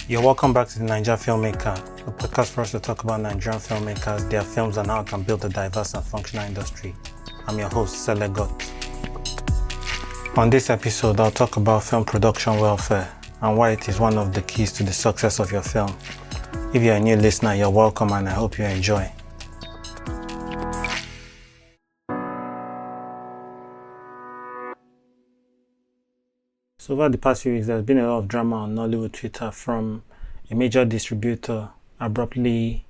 You're welcome back to the Naija Filmmaker, a podcast for us to talk about Nigerian filmmakers, their films, and how it can build a diverse and functional industry. I'm your host, Sele. On this episode, I'll talk about film production welfare and why it is one of the keys to the success of your film. If you're a new listener, you're welcome and I hope you enjoy. So over the past few weeks, there's been a lot of drama on Nollywood Twitter from a major distributor abruptly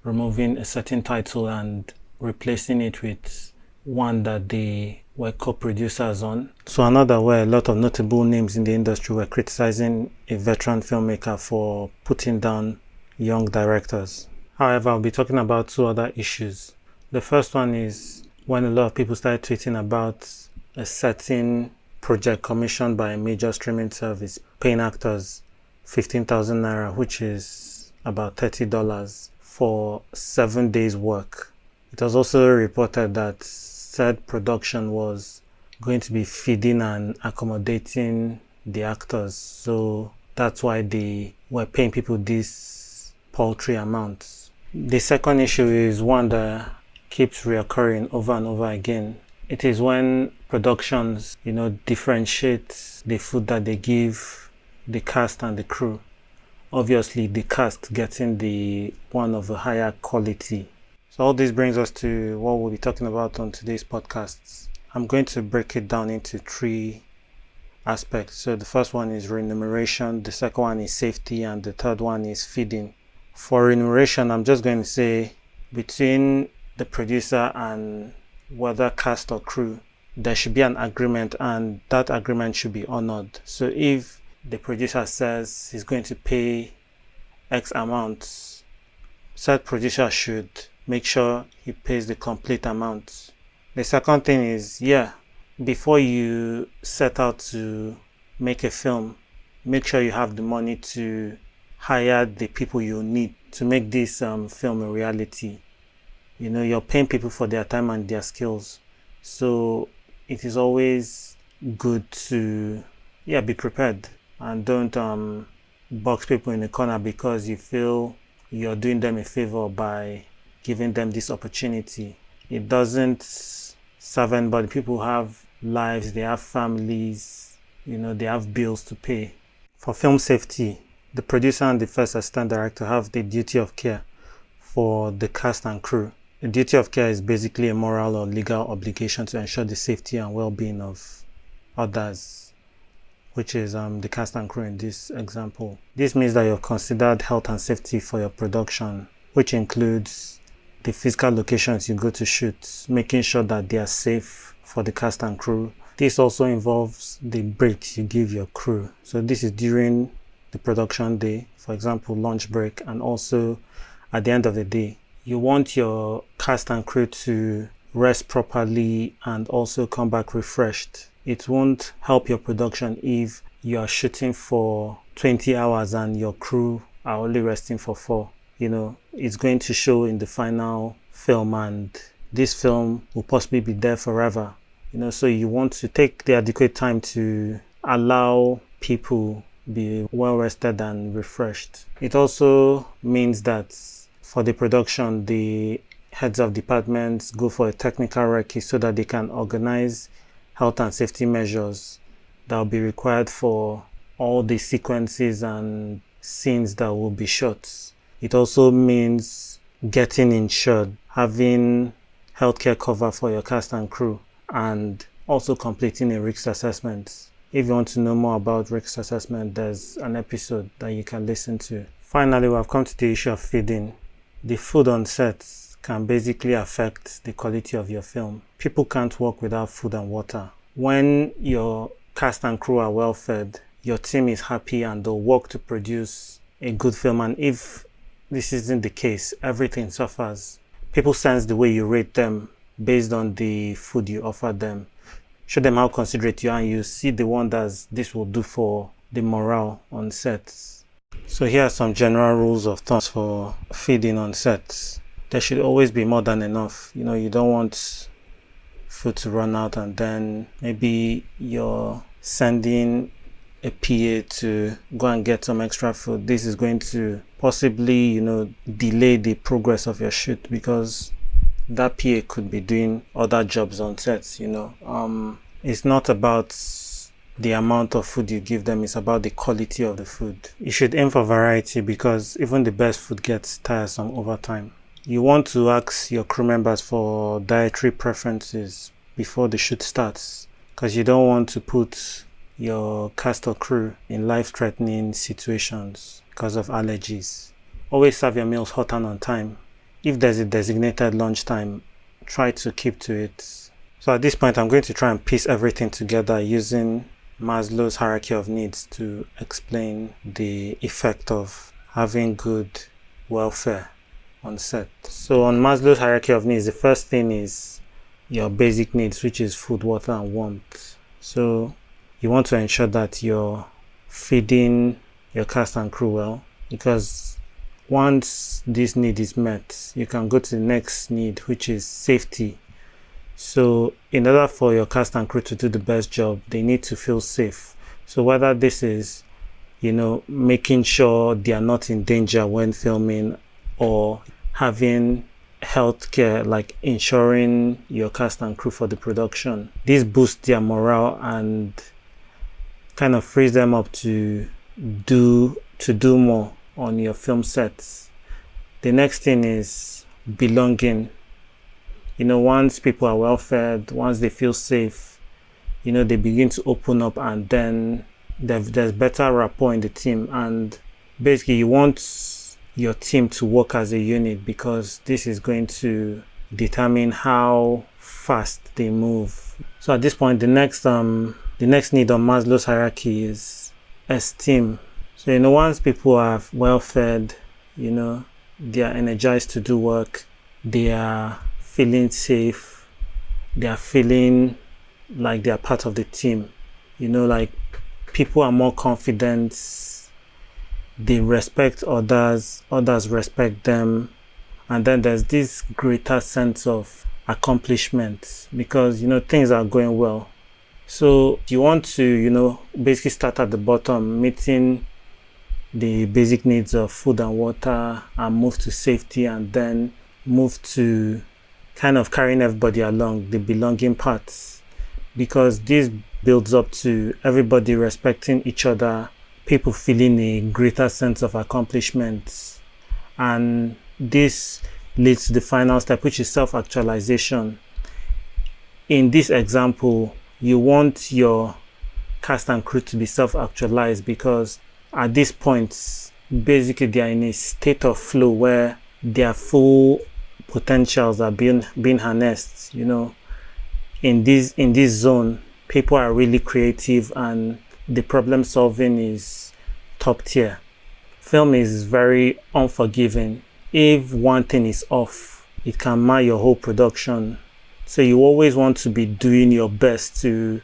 removing a certain title and replacing it with one that they were co-producers on. So another where a lot of notable names in the industry were criticizing a veteran filmmaker for putting down young directors. However, I'll be talking about two other issues. The first one is when a lot of people started tweeting about a certain project commissioned by a major streaming service paying actors 15,000 naira, which is about $30 for 7 days work. It was also reported that said production was going to be feeding and accommodating the actors, so that's why they were paying people these paltry amounts. The second issue is one that keeps reoccurring over and over again. It is when productions, differentiate the food that they give the cast and the crew. Obviously, the cast getting the one of a higher quality. So all this brings us to what we'll be talking about on today's podcasts. I'm going to break it down into three aspects. So the first one is remuneration, the second one is safety, and the third one is feeding. For remuneration, I'm just going to say between the producer and whether cast or crew, there should be an agreement and that agreement should be honored. So if the producer says he's going to pay X amount, said producer should make sure he pays the complete amount. The second thing is, before you set out to make a film, make sure you have the money to hire the people you need to make this film a reality. You're paying people for their time and their skills. So it is always good to, be prepared and don't box people in the corner because you feel you're doing them a favor by giving them this opportunity. It doesn't serve anybody. People have lives, they have families, they have bills to pay. For film safety, the producer and the first assistant director have the duty of care for the cast and crew. The duty of care is basically a moral or legal obligation to ensure the safety and well-being of others, which is the cast and crew in this example. This means that you've considered health and safety for your production, which includes the physical locations you go to shoot, making sure that they are safe for the cast and crew. This also involves the breaks you give your crew. So this is during the production day, for example, lunch break, and also at the end of the day. You want your cast and crew to rest properly and also come back refreshed. It won't help your production if you are shooting for 20 hours and your crew are only resting for 4. It's going to show in the final film and this film will possibly be there forever. So you want to take the adequate time to allow people be well rested and refreshed. It also means that for the production, the heads of departments go for a technical recce so that they can organize health and safety measures that will be required for all the sequences and scenes that will be shot. It also means getting insured, having healthcare cover for your cast and crew, and also completing a risk assessment. If you want to know more about risk assessment, there's an episode that you can listen to. Finally, we have come to the issue of feeding. The food on sets can basically affect the quality of your film. People can't work without food and water. When your cast and crew are well fed, your team is happy and they'll work to produce a good film. And if this isn't the case, everything suffers. People sense the way you rate them based on the food you offer them. Show them how considerate you are and you see the wonders this will do for the morale on sets. So here are some general rules of thumb for feeding on sets. There should always be more than enough. You don't want food to run out and then maybe you're sending a PA to go and get some extra food, this is going to possibly, delay the progress of your shoot, because that PA could be doing other jobs on sets. It's not about the amount of food you give them, it's about the quality of the food. You should aim for variety, because even the best food gets tiresome over time. You want to ask your crew members for dietary preferences before the shoot starts, because you don't want to put your cast or crew in life-threatening situations because of allergies. Always serve your meals hot and on time. If there's a designated lunch time, try to keep to it. So at this point, I'm going to try and piece everything together using Maslow's hierarchy of needs to explain the effect of having good welfare on set. So on Maslow's hierarchy of needs, the first thing is your basic needs, which is food, water, and warmth. So you want to ensure that you're feeding your cast and crew well, because once this need is met, you can go to the next need, which is safety. So in order for your cast and crew to do the best job, they need to feel safe. So whether this is, making sure they are not in danger when filming, or having healthcare, like insuring your cast and crew for the production, this boosts their morale and kind of frees them up to do more on your film sets. The next thing is belonging. Once people are well fed, once they feel safe, they begin to open up, and then there's better rapport in the team. And basically, you want your team to work as a unit, because this is going to determine how fast they move. So at this point, the next need on Maslow's hierarchy is esteem. So once people are well fed, they are energized to do work, they are feeling safe, they are feeling like they are part of the team. Like people are more confident, they respect others respect them, and then there's this greater sense of accomplishment, because things are going well. So you want to basically start at the bottom, meeting the basic needs of food and water, and move to safety, and then move to kind of carrying everybody along, the belonging parts, because this builds up to everybody respecting each other, people feeling a greater sense of accomplishment, and this leads to the final step, which is self-actualization. In this example, you want your cast and crew to be self-actualized, because at this point, basically they are in a state of flow where their full potentials are being harnessed. In this zone, people are really creative, and the problem solving is top tier. Film is very unforgiving. If one thing is off, it can mar your whole production. So you always want to be doing your best to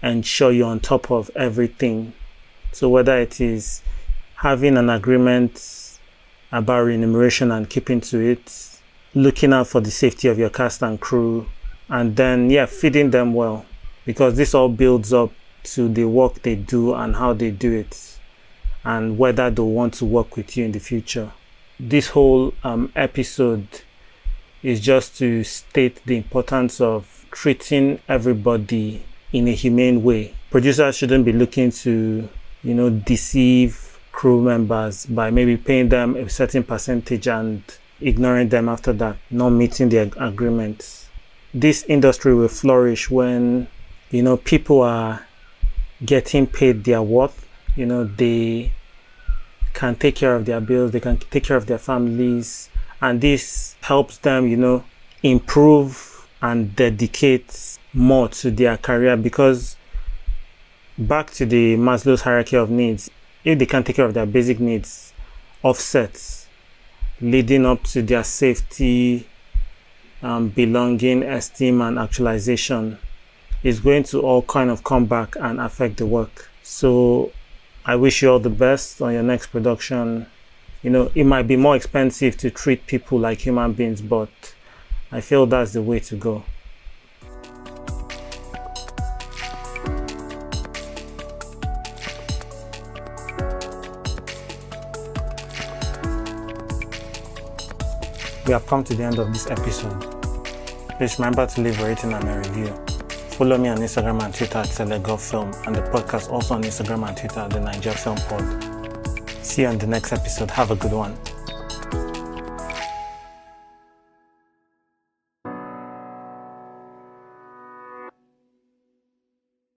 ensure you're on top of everything. So whether it is having an agreement about remuneration and keeping to it, looking out for the safety of your cast and crew, and then feeding them well, because this all builds up to the work they do and how they do it, and whether they want to work with you in the future. This whole episode is just to state the importance of treating everybody in a humane way. Producers shouldn't be looking to deceive crew members by maybe paying them a certain percentage and ignoring them after that, not meeting the agreements. This industry will flourish when people are getting paid their worth. They can take care of their bills, they can take care of their families, and this helps them improve and dedicate more to their career. Because back to the Maslow's hierarchy of needs, if they can take care of their basic needs, offsets leading up to their safety, belonging, esteem, and actualization is going to all kind of come back and affect the work. So I wish you all the best on your next production. It might be more expensive to treat people like human beings, but I feel that's the way to go. We have come to the end of this episode. Please remember to leave a rating and a review. Follow me on Instagram and Twitter at Sele Film, and the podcast also on Instagram and Twitter at the Naija Film Pod. See you on the next episode. Have a good one.